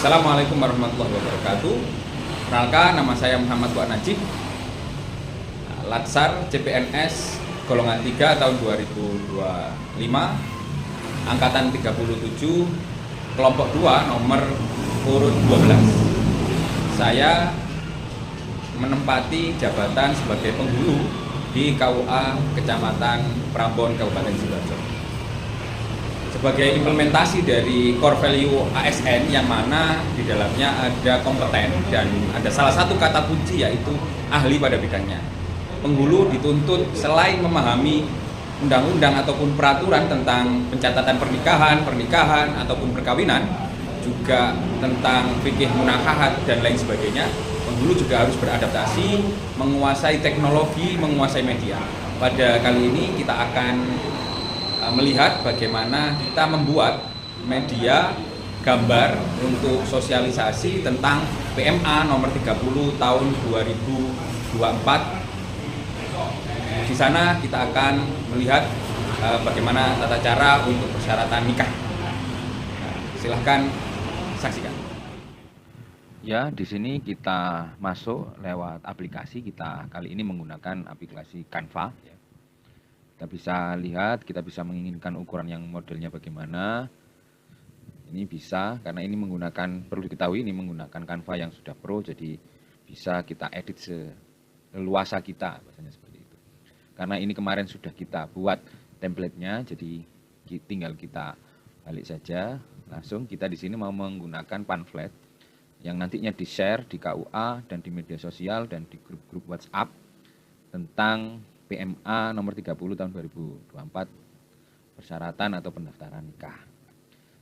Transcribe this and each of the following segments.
Assalamualaikum warahmatullahi wabarakatuh. Perkenalkan, nama saya Muhammad Wak Najib, Latsar CPNS golongan 3 tahun 2025, angkatan 37, kelompok 2, nomor urut 12. Saya menempati jabatan sebagai penghulu di KUA Kecamatan Prambon, Kabupaten Sidoarjo. Sebagai implementasi dari core value ASN yang mana di dalamnya ada kompeten dan ada salah satu kata kunci yaitu ahli pada bidangnya. Penghulu dituntut selain memahami undang-undang ataupun peraturan tentang pencatatan pernikahan ataupun perkawinan, juga tentang fikih munakahat dan lain sebagainya. Penghulu juga harus beradaptasi, menguasai teknologi, menguasai media. Pada kali ini kita akan melihat bagaimana kita membuat media gambar untuk sosialisasi tentang PMA nomor 30 tahun 2024. Di sana kita akan melihat bagaimana tata cara untuk persyaratan nikah. Silahkan saksikan. Ya, di sini kita masuk lewat aplikasi. Kita kali ini menggunakan aplikasi Canva. Kita bisa lihat, kita bisa menginginkan ukuran yang modelnya bagaimana. Ini bisa, karena ini menggunakan, perlu diketahui ini menggunakan Canva yang sudah pro, jadi bisa kita edit seluasa kita, bahasanya seperti itu. Karena ini kemarin sudah kita buat template-nya, jadi tinggal kita balik saja. Langsung kita di sini mau menggunakan pamflet yang nantinya di-share di KUA dan di media sosial dan di grup-grup WhatsApp tentang PMA nomor 30 tahun 2024, persyaratan atau pendaftaran nikah.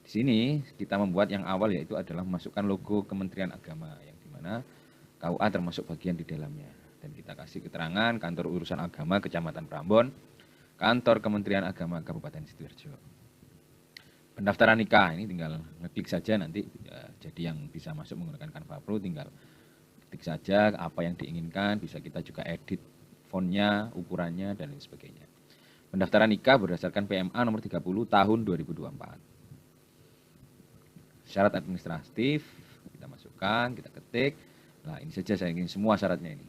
Di sini kita membuat yang awal yaitu adalah memasukkan logo Kementerian Agama yang dimana KUA termasuk bagian di dalamnya. Dan kita kasih keterangan Kantor Urusan Agama Kecamatan Prambon, Kantor Kementerian Agama Kabupaten Sidoarjo. Pendaftaran nikah ini tinggal ngeklik saja nanti jadi yang bisa masuk menggunakan Canva Pro tinggal klik saja apa yang diinginkan, bisa kita juga edit fontnya, ukurannya, dan lain sebagainya. Pendaftaran nikah berdasarkan PMA nomor 30 tahun 2024. Syarat administratif, kita masukkan, kita ketik. Nah, ini saja saya ingin semua syaratnya ini.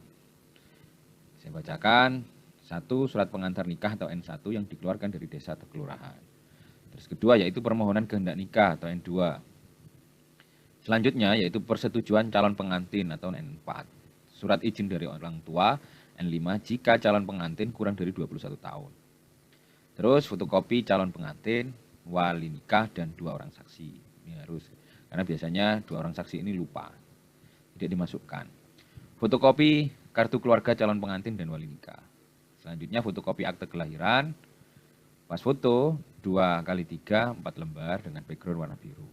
Saya bacakan, 1. Surat pengantar nikah atau N1 yang dikeluarkan dari desa atau kelurahan. Terus kedua yaitu permohonan kehendak nikah atau N2. Selanjutnya yaitu persetujuan calon pengantin atau N4. Surat izin dari orang tua N5 jika calon pengantin kurang dari 21 tahun. Terus fotokopi calon pengantin, wali nikah, dan 2 orang saksi. Ini harus, karena biasanya 2 orang saksi ini lupa, tidak dimasukkan. Fotokopi kartu keluarga calon pengantin dan wali nikah. Selanjutnya fotokopi akte kelahiran, pas foto 2x3 4 lembar dengan background warna biru.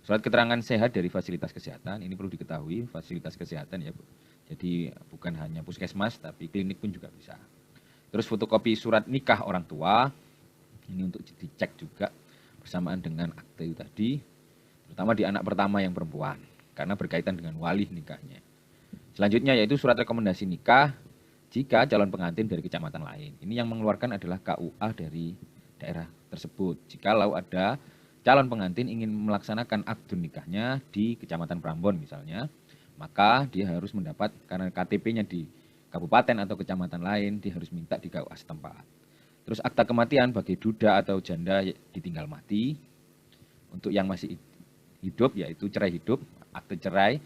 Surat keterangan sehat dari fasilitas kesehatan, ini perlu diketahui fasilitas kesehatan ya Bu. Jadi bukan hanya puskesmas, tapi klinik pun juga bisa. Terus fotokopi surat nikah orang tua, ini untuk dicek juga bersamaan dengan akte itu tadi, terutama di anak pertama yang perempuan, karena berkaitan dengan wali nikahnya. Selanjutnya yaitu surat rekomendasi nikah jika calon pengantin dari kecamatan lain. Ini yang mengeluarkan adalah KUA dari daerah tersebut. Jikalau ada calon pengantin ingin melaksanakan akad nikahnya di Kecamatan Prambon misalnya, maka dia harus mendapat, karena KTP-nya di kabupaten atau kecamatan lain, dia harus minta di KUA setempat. Terus akta kematian bagi duda atau janda ditinggal mati. Untuk yang masih hidup yaitu cerai hidup, akte cerai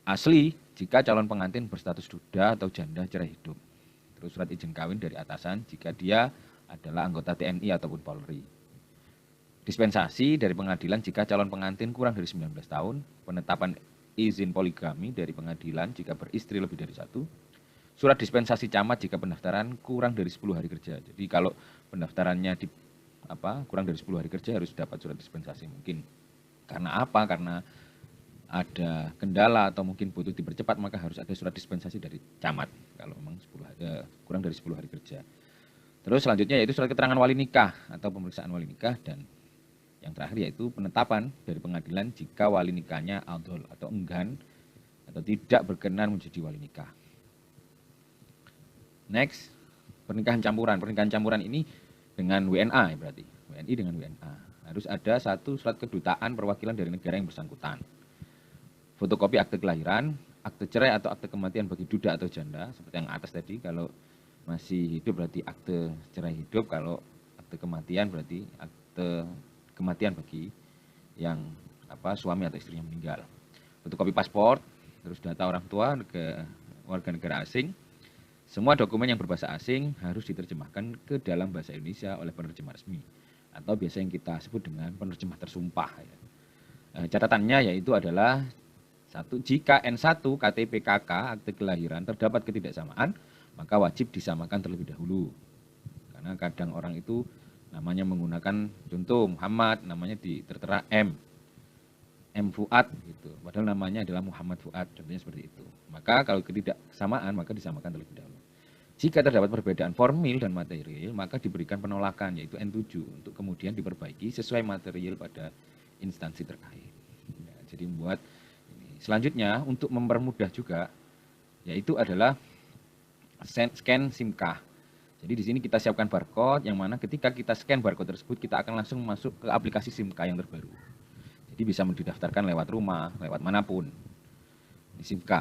asli jika calon pengantin berstatus duda atau janda cerai hidup. Terus surat izin kawin dari atasan jika dia adalah anggota TNI ataupun Polri. Dispensasi dari pengadilan jika calon pengantin kurang dari 19 tahun, penetapan izin poligami dari pengadilan jika beristri lebih dari 1, surat dispensasi camat jika pendaftaran kurang dari 10 hari kerja. Jadi kalau pendaftarannya kurang dari 10 hari kerja harus dapat surat dispensasi. Mungkin karena apa? Karena ada kendala atau mungkin butuh dipercepat, maka harus ada surat dispensasi dari camat kalau memang kurang dari 10 hari kerja. Terus selanjutnya yaitu surat keterangan wali nikah atau pemeriksaan wali nikah, dan yang terakhir yaitu penetapan dari pengadilan jika wali nikahnya adol atau enggan atau tidak berkenan menjadi wali nikah. Next, pernikahan campuran. Pernikahan campuran ini dengan WNA berarti. WNI dengan WNA. Harus ada 1 surat kedutaan perwakilan dari negara yang bersangkutan. fotokopi akte kelahiran, akte cerai atau akte kematian bagi duda atau janda, seperti yang atas tadi. Kalau masih hidup berarti akte cerai hidup, kalau akte kematian berarti akte kematian bagi yang suami atau istri yang meninggal. Fotokopi paspor, terus data orang tua warga negara asing. Semua dokumen yang berbahasa asing harus diterjemahkan ke dalam bahasa Indonesia oleh penerjemah resmi, atau biasa yang kita sebut dengan penerjemah tersumpah. Catatannya yaitu adalah 1. Jika N1 KTP KK akte kelahiran terdapat ketidaksamaan, maka wajib disamakan terlebih dahulu. Karena kadang orang itu namanya menggunakan contoh Muhammad, namanya tertera M Fuad gitu. Padahal namanya adalah Muhammad Fuad, contohnya seperti itu. Maka kalau ketidaksamaan maka disamakan terlebih dahulu. Jika terdapat perbedaan formil dan material, maka diberikan penolakan yaitu N7 untuk kemudian diperbaiki sesuai material pada instansi terkait. Ya, jadi membuat ini. Selanjutnya untuk mempermudah juga yaitu adalah scan SIMK. Jadi di sini kita siapkan barcode yang mana ketika kita scan barcode tersebut kita akan langsung masuk ke aplikasi SIMK yang terbaru. Jadi bisa didaftarkan lewat rumah, lewat manapun. Ini SIMK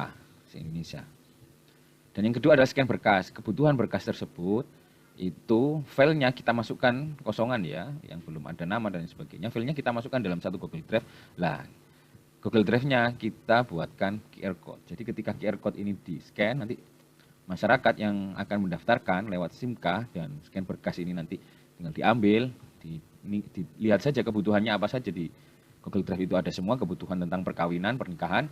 se-Indonesia. Dan yang kedua adalah scan berkas. Kebutuhan berkas tersebut itu filenya kita masukkan kosongan ya, yang belum ada nama dan sebagainya. Filenya kita masukkan dalam satu Google Drive. Lah, Google Drive-nya kita buatkan QR Code. Jadi ketika QR Code ini di-scan, nanti masyarakat yang akan mendaftarkan lewat SIMK dan scan berkas ini nanti tinggal diambil, dilihat saja kebutuhannya apa saja di Google Drive itu ada semua kebutuhan tentang perkawinan, pernikahan,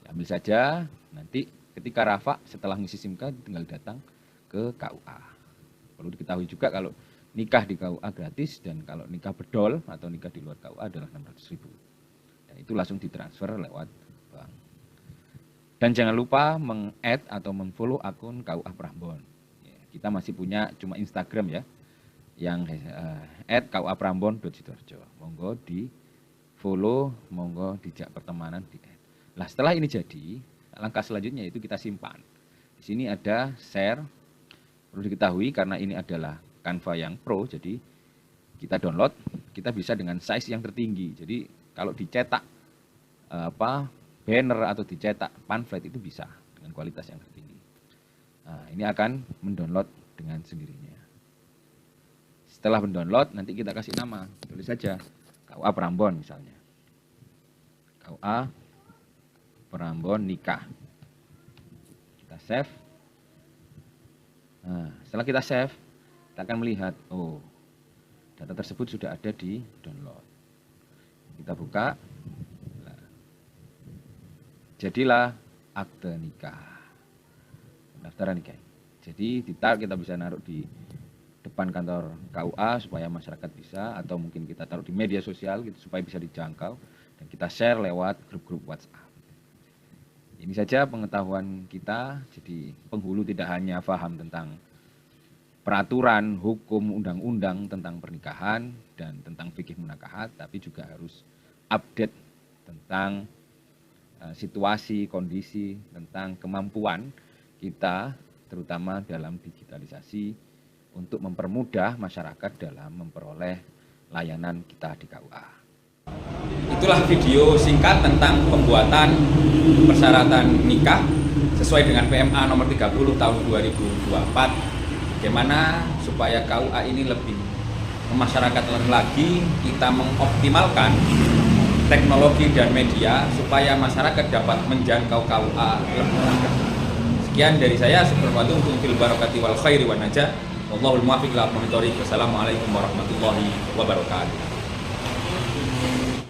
diambil saja, nanti ketika Rafa setelah ngisi SIMK tinggal datang ke KUA. Perlu diketahui juga kalau nikah di KUA gratis dan kalau nikah bedol atau nikah di luar KUA adalah 600.000. Dan itu langsung ditransfer lewat bank. Dan jangan lupa meng-add atau meng-follow akun KUA Prambon. Ya, kita masih punya cuma Instagram ya, yang @kuaprambon.sidoarjo. Monggo di follow, monggo dijak pertemanan di add. Nah setelah ini jadi, langkah selanjutnya itu kita simpan. Di sini ada share, perlu diketahui karena ini adalah Canva yang Pro, jadi kita download, kita bisa dengan size yang tertinggi. Jadi kalau dicetak banner atau dicetak pamflet itu bisa dengan kualitas yang tertinggi. Nah, ini akan mendownload dengan sendirinya. Setelah mendownload, nanti kita kasih nama, tulis saja KUA Prambon misalnya. KUA Prambon nikah. Kita save. Nah, setelah kita save, kita akan melihat, oh, data tersebut sudah ada di download. Kita buka. Nah, jadilah akte nikah. Pendaftaran nikah. Jadi kita bisa naruh di depan kantor KUA supaya masyarakat bisa, atau mungkin kita taruh di media sosial gitu supaya bisa dijangkau dan kita share lewat grup-grup WhatsApp. Ini saja pengetahuan kita, jadi penghulu tidak hanya paham tentang peraturan, hukum, undang-undang tentang pernikahan dan tentang fikih munakahat, tapi juga harus update tentang situasi, kondisi, tentang kemampuan kita, terutama dalam digitalisasi, untuk mempermudah masyarakat dalam memperoleh layanan kita di KUA. Itulah video singkat tentang pembuatan persyaratan nikah sesuai dengan PMA nomor 30 tahun 2024. Bagaimana supaya KUA ini lebih memasyarakatkan lagi, kita mengoptimalkan teknologi dan media supaya masyarakat dapat menjangkau KUA lebih mudah. Sekian dari saya, Subhanallah untuk fil barakati wal khairi wan najah. Wallahul muwaffiq ila aqwamit thoriq. Wassalamualaikum warahmatullahi wabarakatuh.